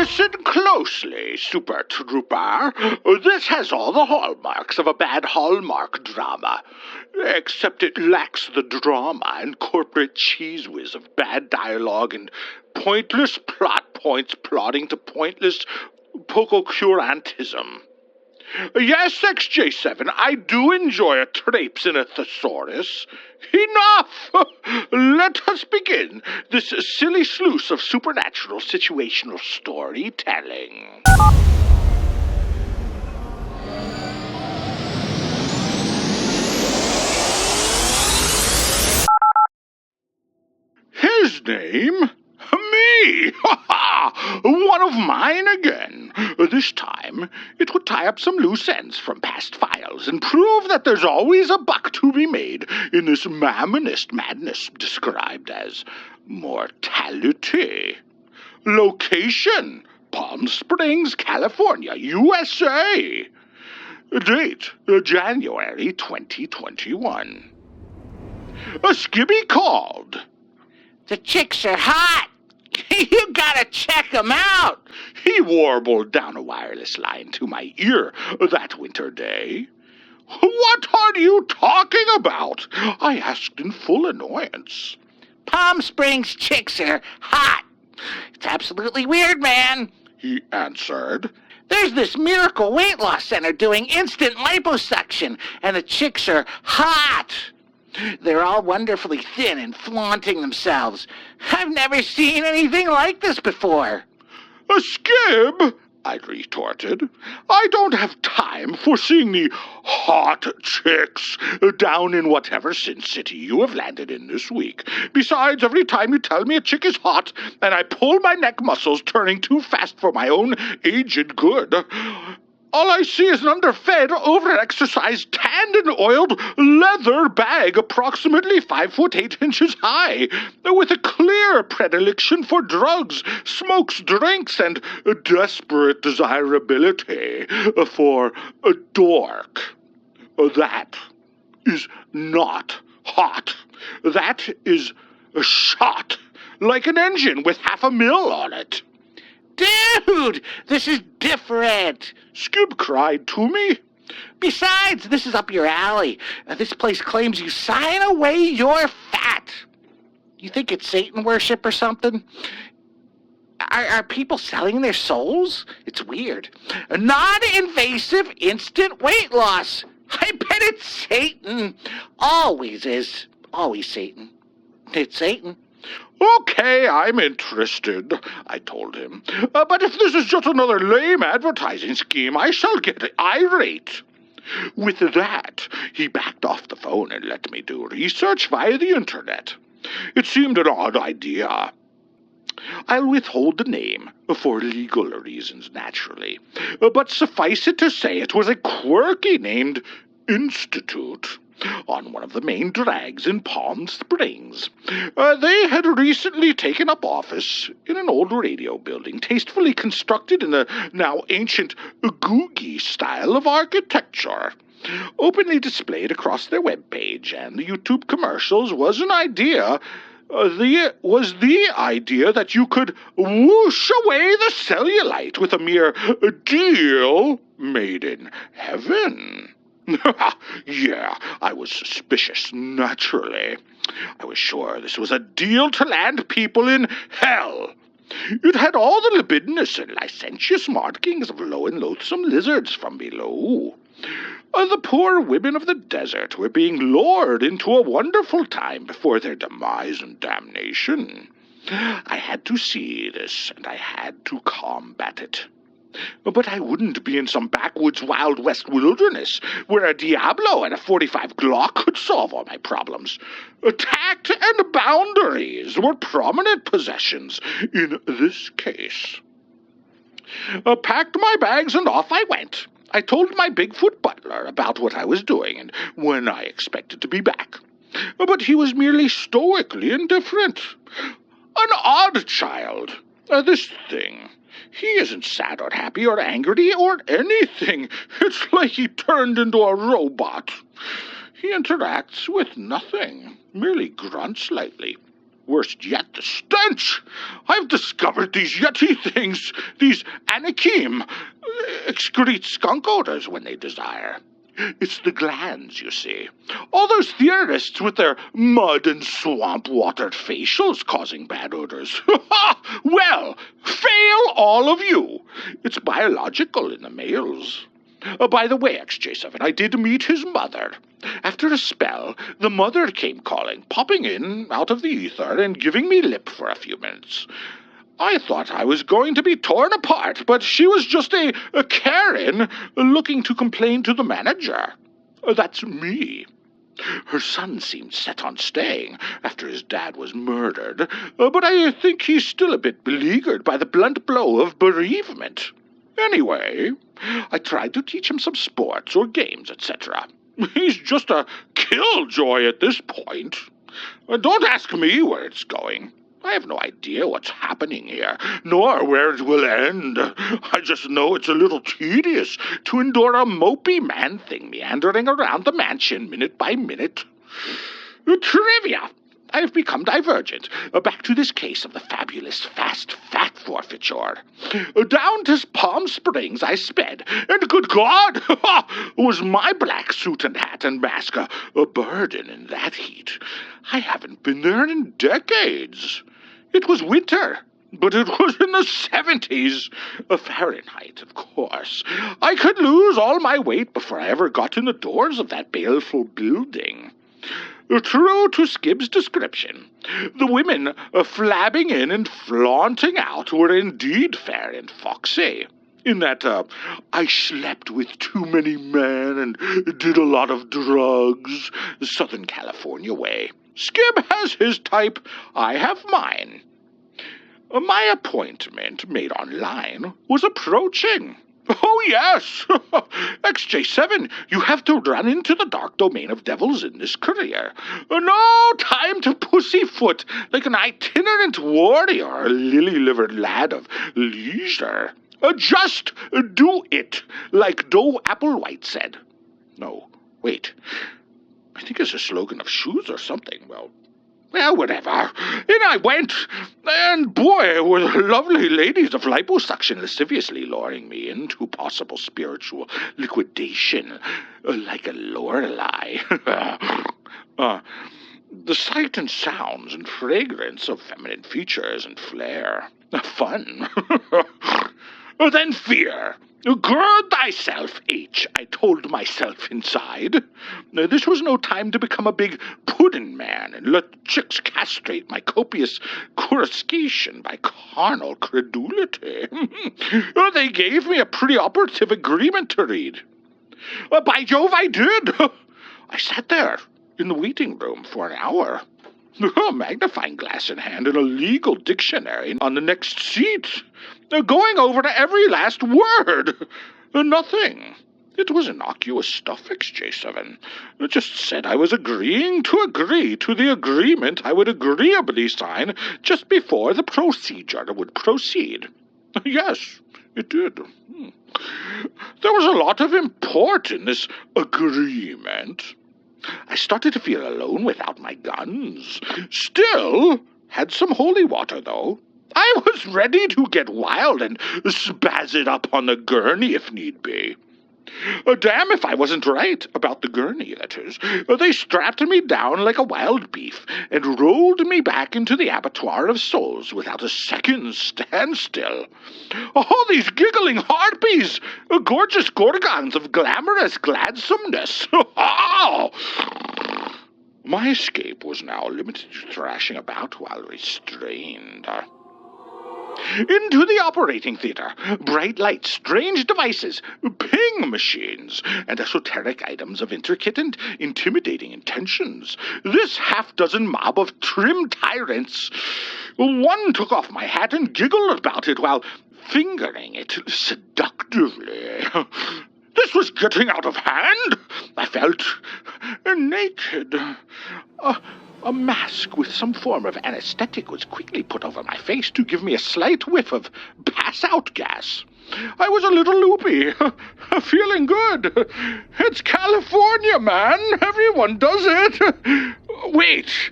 Listen closely, Super Trooper. This has all the hallmarks of a bad Hallmark drama, except it lacks the drama and corporate cheese whiz of bad dialogue and pointless plot points plotting to pointless pococurantism. Yes, XJ7, I do enjoy a traipse in a thesaurus. Enough! Let us begin this silly sluice of supernatural situational storytelling. His name? Me! One of mine again. This time, it would tie up some loose ends from past files and prove that there's always a buck to be made in this mammonist madness described as mortality. Location: Palm Springs, California, USA. Date: January 2021. A skibby called. The chicks are hot. You gotta check 'em out. He warbled down a wireless line to my ear that winter day. What are you talking about? I asked in full annoyance. Palm Springs chicks are hot. It's absolutely weird, man, he answered. There's this miracle weight loss center doing instant liposuction, and the chicks are hot. They're all wonderfully thin and flaunting themselves. I've never seen anything like this before. A skib, I retorted. I don't have time for seeing the hot chicks down in whatever Sin City you have landed in this week. Besides, every time you tell me a chick is hot, and I pull my neck muscles turning too fast for my own aged good, all I see is an underfed, overexercised, tanned and oiled leather bag approximately 5'8" high, with a clear predilection for drugs, smokes, drinks, and desperate desirability for a dork. That is not hot. That is a shot, like an engine with 500,000 on it. Dude, this is different, Skib cried to me. Besides, this is up your alley. This place claims you sign away your fat. You think it's Satan worship or something? Are people selling their souls? It's weird. Non-invasive instant weight loss. I bet it's Satan. Always is. Always Satan. It's Satan. Okay, I'm interested, I told him. But if this is just another lame advertising scheme, I shall get irate. With that, he backed off the phone and let me do research via the internet. It seemed an odd idea. I'll withhold the name, for legal reasons, naturally. But suffice it to say it was a quirky named institute on one of the main drags in Palm Springs. They had recently taken up office in an old radio building, tastefully constructed in the now ancient Googie style of architecture. Openly displayed across their webpage and the YouTube commercials was an idea. The idea that you could whoosh away the cellulite with a mere deal made in heaven. Yeah, I was suspicious, naturally. I was sure this was a deal to land people in hell. It had all the libidinous and licentious markings of low and loathsome lizards from below. The poor women of the desert were being lured into a wonderful time before their demise and damnation. I had to see this, and I had to combat it. But I wouldn't be in some backwoods Wild West wilderness where a Diablo and a .45 Glock could solve all my problems. Tact and boundaries were prominent possessions in this case. Packed my bags and off I went. I told my Bigfoot butler about what I was doing and when I expected to be back. But he was merely stoically indifferent. An odd child, this thing. He isn't sad or happy or angry or anything. It's like he turned into a robot. He interacts with nothing, merely grunts lightly. Worst yet, the stench. I've discovered these Yeti things, these Anakim, excrete skunk odors when they desire. It's the glands, you see. All those theorists with their mud and swamp-watered facials causing bad odors. Well, fail all of you. It's biological in the males. By the way, XJ7, I did meet his mother. After a spell, the mother came calling, popping in out of the ether and giving me lip for a few minutes. I thought I was going to be torn apart, but she was just a Karen looking to complain to the manager. That's me. Her son seemed set on staying after his dad was murdered, but I think he's still a bit beleaguered by the blunt blow of bereavement. Anyway, I tried to teach him some sports or games, etc. He's just a killjoy at this point. Don't ask me where it's going. I have no idea what's happening here, nor where it will end. I just know it's a little tedious to endure a mopey man-thing meandering around the mansion minute by minute. Trivia! I have become divergent. Back to this case of the fabulous fast fat forfeiture. Down to Palm Springs I sped, and good God, was my black suit and hat and mask a burden in that heat. I haven't been there in decades. It was winter, but it was in the 70s. Fahrenheit, of course. I could lose all my weight before I ever got in the doors of that baleful building. True to Skib's description, the women flabbing in and flaunting out were indeed fair and foxy. In that I slept with too many men and did a lot of drugs, Southern California way. Skib has his type, I have mine. My appointment, made online, was approaching. Oh, yes! XJ7, you have to run into the dark domain of devils in this career. No time to pussyfoot like an itinerant warrior or lily-livered lad of leisure. Just do it, like Doe Applewhite said. No, wait. I think it's a slogan of shoes or something. Well, whatever. In I went, and boy, were the lovely ladies of liposuction lasciviously luring me into possible spiritual liquidation, like a Lorelei. The sight and sounds and fragrance of feminine features and flair. Fun. Then fear. Gird thyself, H, I told myself inside. This was no time to become a big puddin' man and let chicks castrate my copious coruscation by carnal credulity. They gave me a preoperative agreement to read. By Jove, I did. I sat there in the waiting room for an hour. A magnifying glass in hand and a legal dictionary on the next seat. Going over to every last word. Nothing. It was innocuous stuff, XJ7. It just said I was agreeing to agree to the agreement I would agreeably sign just before the procedure would proceed. Yes, it did. There was a lot of import in this agreement. I started to feel alone without my guns. Still, had some holy water, though. I was ready to get wild and spaz it up on the gurney if need be. Damn if I wasn't right about the gurney, that is. They strapped me down like a wild beef and rolled me back into the abattoir of souls without a second's standstill. Oh, these giggling harpies! Gorgeous gorgons of glamorous gladsomeness! My escape was now limited to thrashing about while restrained. Into the operating theater, bright lights, strange devices, ping machines, and esoteric items of intricate and intimidating intentions. This half-dozen mob of trim tyrants. One took off my hat and giggled about it while fingering it seductively. This was getting out of hand. I felt naked. A mask with some form of anesthetic was quickly put over my face to give me a slight whiff of pass-out gas. I was a little loopy, feeling good. It's California, man. Everyone does it. Wait,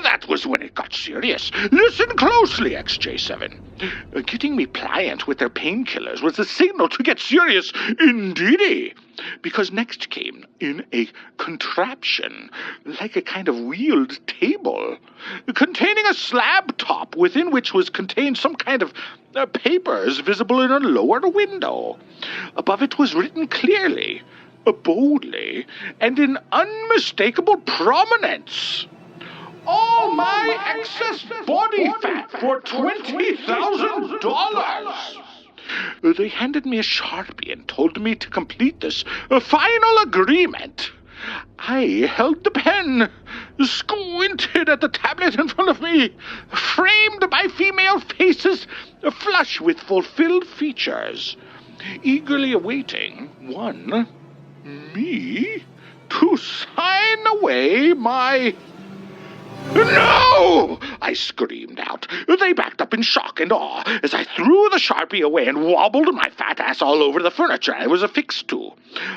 That was when it got serious. Listen closely, XJ7. Getting me pliant with their painkillers was a signal to get serious indeedy. Because next came in a contraption, like a kind of wheeled table, containing a slab top within which was contained some kind of papers visible in a lower window. Above it was written clearly, boldly, and in unmistakable prominence, all my excess body fat for $20,000. They handed me a Sharpie and told me to complete this final agreement. I held the pen, squinted at the tablet in front of me, framed by female faces, flush with fulfilled features, eagerly awaiting me, to sign away my... No! I screamed out. They backed up in shock and awe as I threw the Sharpie away and wobbled my fat ass all over the furniture I was affixed to,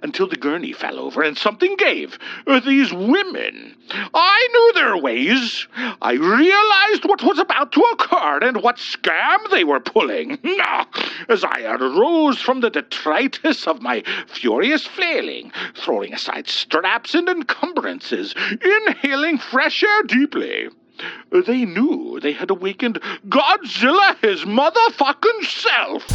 until the gurney fell over and something gave. These women, I knew their ways. I realized what was about to occur and what scam they were pulling. As I arose from the detritus of my furious flailing, throwing aside straps and encumbrances, inhaling fresh air deeply, they knew they had awakened Godzilla his motherfucking self.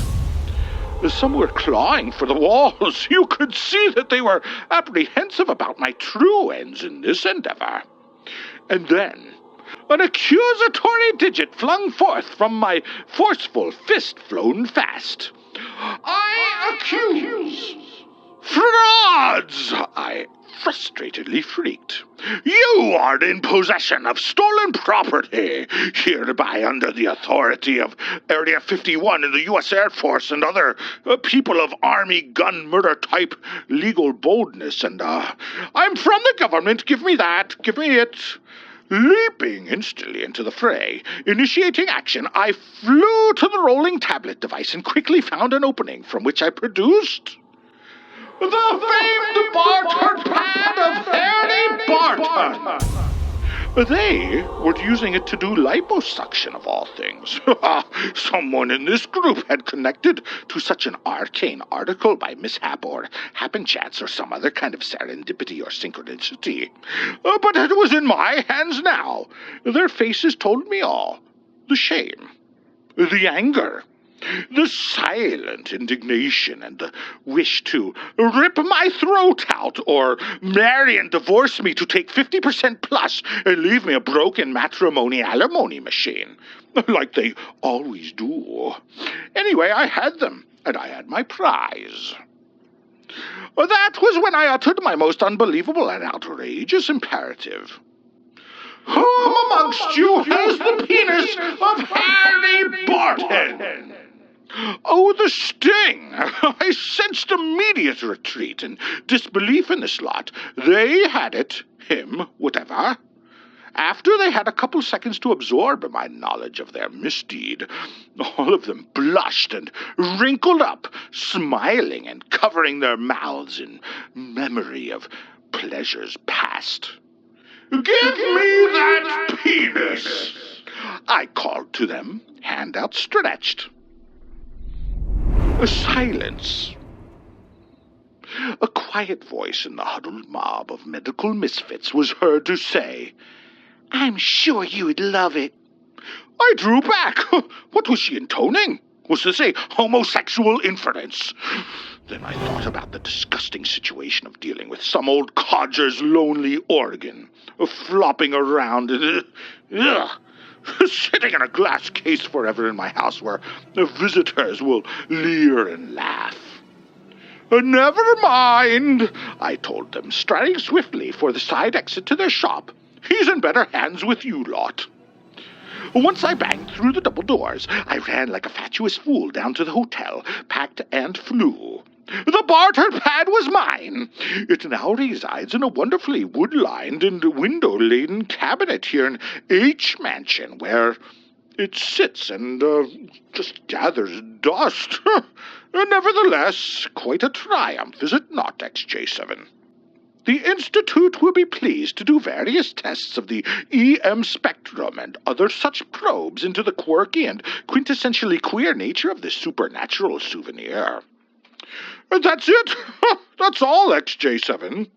Some were clawing for the walls. You could see that they were apprehensive about my true ends in this endeavor. And then, an accusatory digit flung forth from my forceful fist flown fast. I accuse frauds! I frustratedly shrieked. You are in possession of stolen property, hereby under the authority of Area 51 in the U.S. Air Force and other people of Army gun murder type legal boldness, and I'm from the government, give me that, give me it. Leaping instantly into the fray, initiating action, I flew to the rolling tablet device and quickly found an opening from which I produced the famed barter pad of Harry Barton. They were using it to do liposuction, of all things. Someone in this group had connected to such an arcane article by mishap or happen chance or some other kind of serendipity or synchronicity. But it was in my hands now. Their faces told me all. The shame, the anger, the silent indignation, and the wish to rip my throat out or marry and divorce me to take 50% plus and leave me a broken matrimony alimony machine, like they always do. Anyway, I had them, and I had my prize. That was when I uttered my most unbelievable and outrageous imperative. Who amongst you has the penis of Harry Barton? Oh, the sting! I sensed immediate retreat and disbelief in this lot. They had it, him, whatever. After they had a couple seconds to absorb my knowledge of their misdeed, all of them blushed and wrinkled up, smiling and covering their mouths in memory of pleasures past. Give me that penis! I called to them, hand outstretched. A silence. A quiet voice in the huddled mob of medical misfits was heard to say, "I'm sure you would love it." I drew back. What was she intoning? Was this a homosexual inference? Then I thought about the disgusting situation of dealing with some old codger's lonely organ, flopping around, sitting in a glass case forever in my house where the visitors will leer and laugh. Never mind, I told them, striding swiftly for the side exit to their shop. He's in better hands with you lot. Once I banged through the double doors, I ran like a fatuous fool down to the hotel, packed and flew. The barter pad was mine. It now resides in a wonderfully wood-lined and window-laden cabinet here in H Mansion, where it sits and just gathers dust. Nevertheless, quite a triumph, is it not, XJ7? The Institute will be pleased to do various tests of the EM spectrum and other such probes into the quirky and quintessentially queer nature of this supernatural souvenir. And that's it. That's all, XJ7.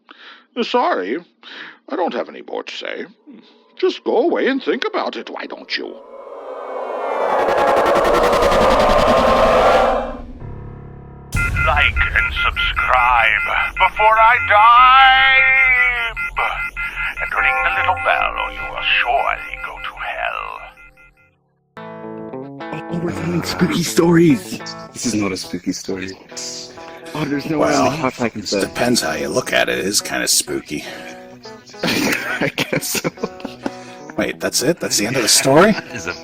Sorry, I don't have any more to say. Just go away and think about it, why don't you? Like and subscribe before I die. And ring the little bell or you will surely go to hell. Oh, we're telling spooky stories. This is not a spooky story. Oh, there's no way Well, on the hot pack it is that. depends how you look at it. It is kind of spooky. I guess so. Wait, that's it? That's the end of the story? That is a